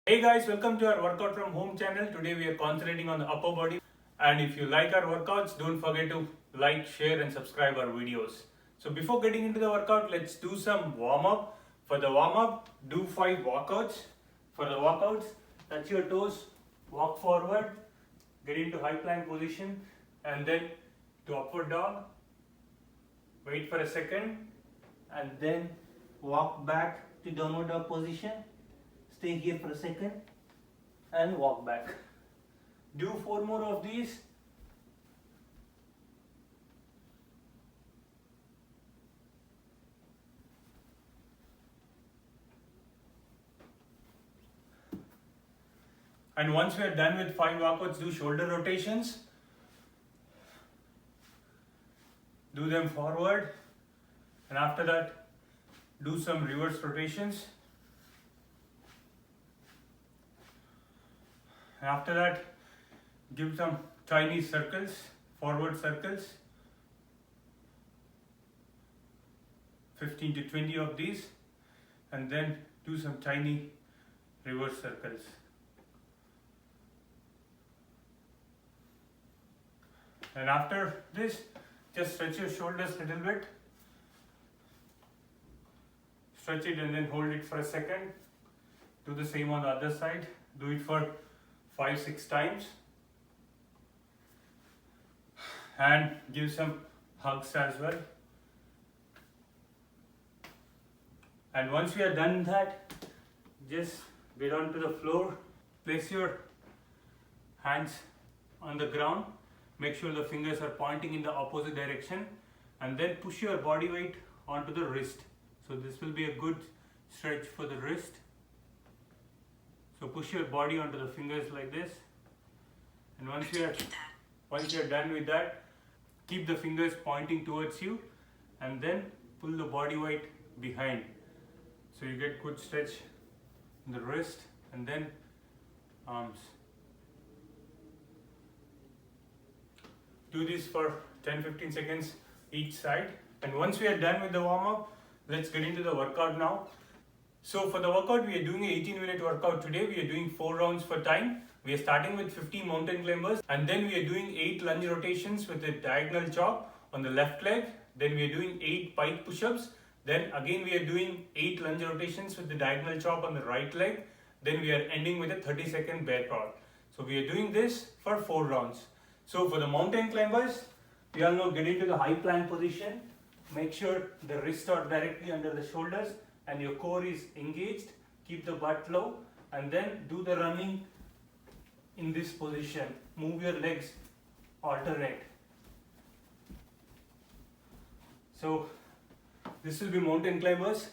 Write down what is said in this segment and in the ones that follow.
Hey guys, welcome to our workout from home channel. Today we are concentrating on the upper body, and if you like our workouts, don't forget to like, share and subscribe our videos. So before getting into the workout, let's do some warm up. For the warm up, do 5 walkouts. For the walkouts, touch your toes, walk forward, get into high plank position and then to upward dog. Wait for a second and then walk back to downward dog position. Stay here for a second and walk back. Do 4 more of these. And once we are done with 5 walkouts, do shoulder rotations. Do them forward, and after that do some reverse rotations. And after that, give some tiny circles, forward circles, 15 to 20 of these, and then do some tiny reverse circles. And after this, just stretch your shoulders a little bit. Stretch it and then hold it for a second. Do the same on the other side. Do it for 5-6 times. And give some hugs as well. And once we are done that, just get onto the floor. Place your hands on the ground. Make sure the fingers are pointing in the opposite direction, and then push your body weight onto the wrist. So this will be a good stretch for the wrist. So push your body onto the fingers like this, and once you are done with that, keep the fingers pointing towards you and then pull the body weight behind. So you get good stretch in the wrist and then arms. Do this for 10-15 seconds each side. And once we are done with the warm up, let's get into the workout now. So for the workout, we are doing an 18-minute workout today. We are doing 4 rounds for time. We are starting with 50 mountain climbers, and then we are doing 8 lunge rotations with a diagonal chop on the left leg. Then we are doing 8 pike push-ups. Then again we are doing 8 lunge rotations with the diagonal chop on the right leg. Then we are ending with a 30-second bear crawl. So we are doing this for 4 rounds. So for the mountain climbers, we all know, get into the high plank position. Make sure the wrists are directly under the shoulders and your core is engaged. Keep the butt low and then do the running in this position. Move your legs alternate. So this will be mountain climbers.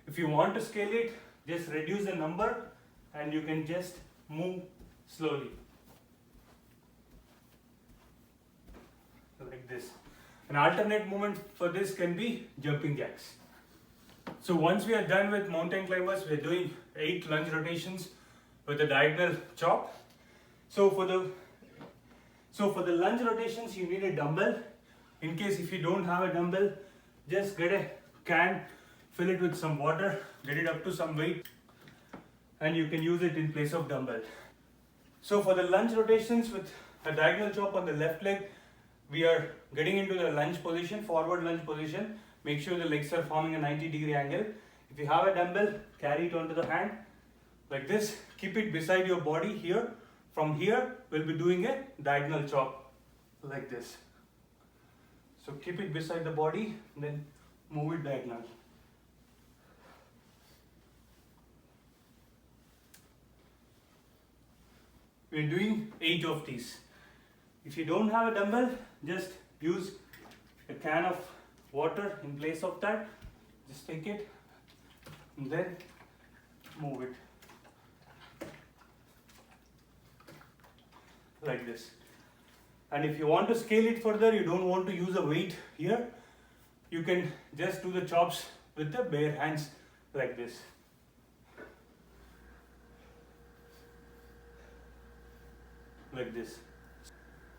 If you want to scale it, just reduce the number and you can just move slowly. Like this. An alternate movement for this can be jumping jacks. So once we are done with mountain climbers, we are doing 8 lunge rotations with a diagonal chop. So for the lunge rotations, you need a dumbbell. In case if you don't have a dumbbell, just get a can, fill it with some water, get it up to some weight, and you can use it in place of dumbbell. So for the lunge rotations with a diagonal chop on the left leg, we are getting into the lunge position, forward lunge position. Make sure the legs are forming a 90-degree angle. If you have a dumbbell, carry it onto the hand like this. Keep it beside your body here. From here, we'll be doing a diagonal chop like this. So keep it beside the body, and then move it diagonal. We're doing 8 of these. If you don't have a dumbbell, just use a can of water in place of that. Just take it and then move it like this. And if you want to scale it further, you don't want to use a weight here, you can just do the chops with the bare hands like this. Like this.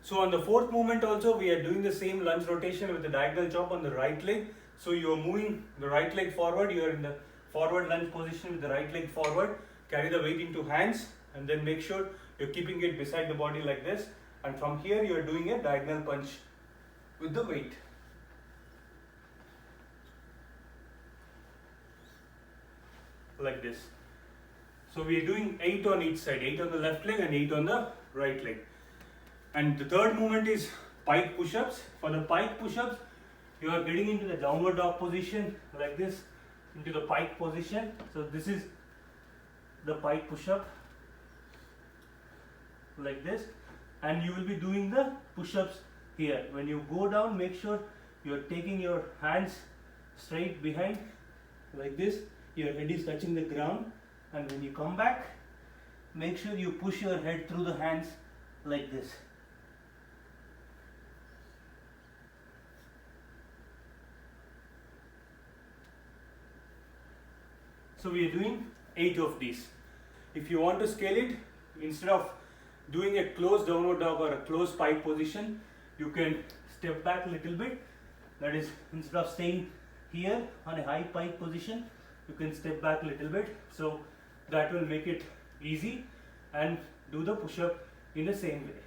So on the 4th movement also, we are doing the same lunge rotation with the diagonal chop on the right leg. So you are moving the right leg forward, you are in the forward lunge position with the right leg forward. carry the weight into hands, and then make sure you're keeping it beside the body like this, and from here you're doing a diagonal punch with the weight. Like this. So we are doing 8 on each side, 8 on the left leg and 8 on the right leg. And the third movement is pike push-ups. For the pike push-ups, you are getting into the downward dog position like this, into the pike position. So this is the pike push-up like this, and you will be doing the push-ups here. When you go down, make sure you are taking your hands straight behind like this. Your head is touching the ground, and when you come back, make sure you push your head through the hands like this. So we are doing 8 of these. If you want to scale it, instead of doing a closed downward dog or a closed pike position, you can step back a little bit. That is, instead of staying here on a high pike position, you can step back a little bit. So that will make it easy, and do the push-up in the same way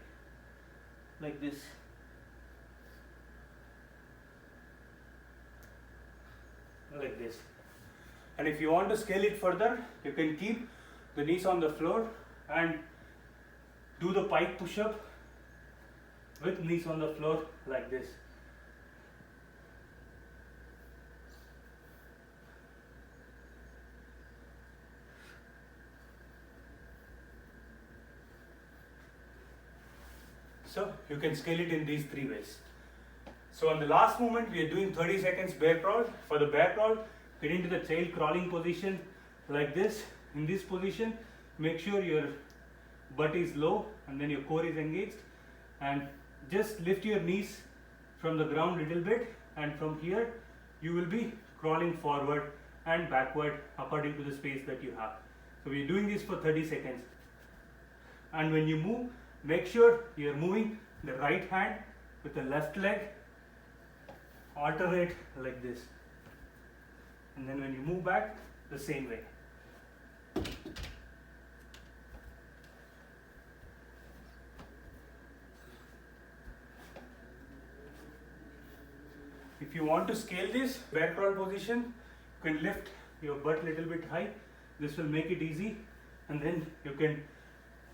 like this. Like this. And if you want to scale it further, you can keep the knees on the floor and do the pike push-up with knees on the floor like this. So you can scale it in these 3 ways. So on the last movement, we are doing 30 seconds bear crawl. For the bear crawl, get into the tail crawling position like this. In this position, make sure your butt is low and then your core is engaged, and just lift your knees from the ground a little bit, and from here you will be crawling forward and backward according to the space that you have. So we are doing this for 30 seconds. And when you move, make sure you are moving the right hand with the left leg, alternate like this, and then when you move back, the same way. If you want to scale this bear crawl position, you can lift your butt a little bit high. This will make it easy, and then you can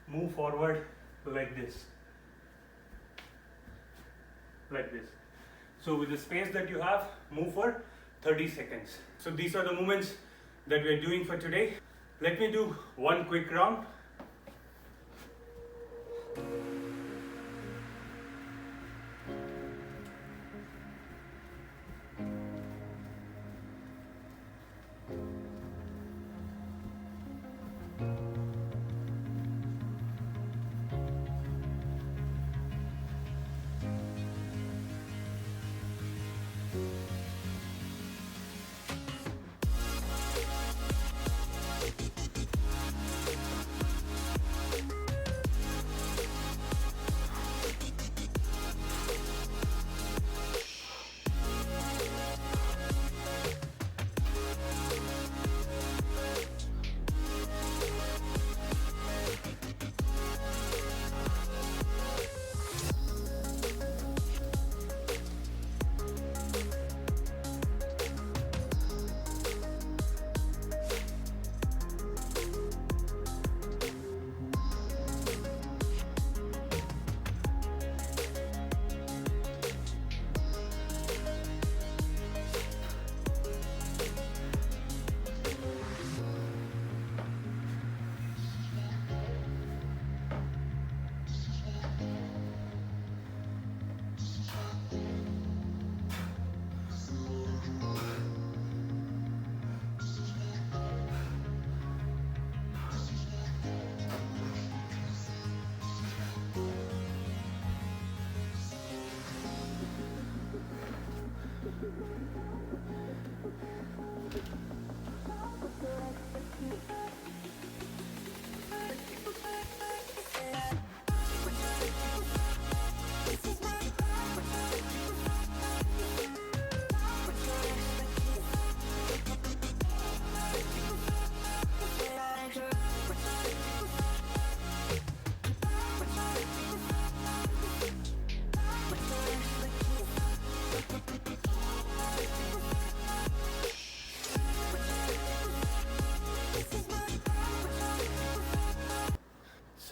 move forward like this. Like this. So with the space that you have, move for 30 seconds. So these are the movements that we are doing for today. Let me do one quick round.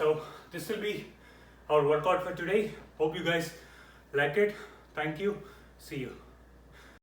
So this will be our workout for today. Hope you guys like it. Thank you. See you.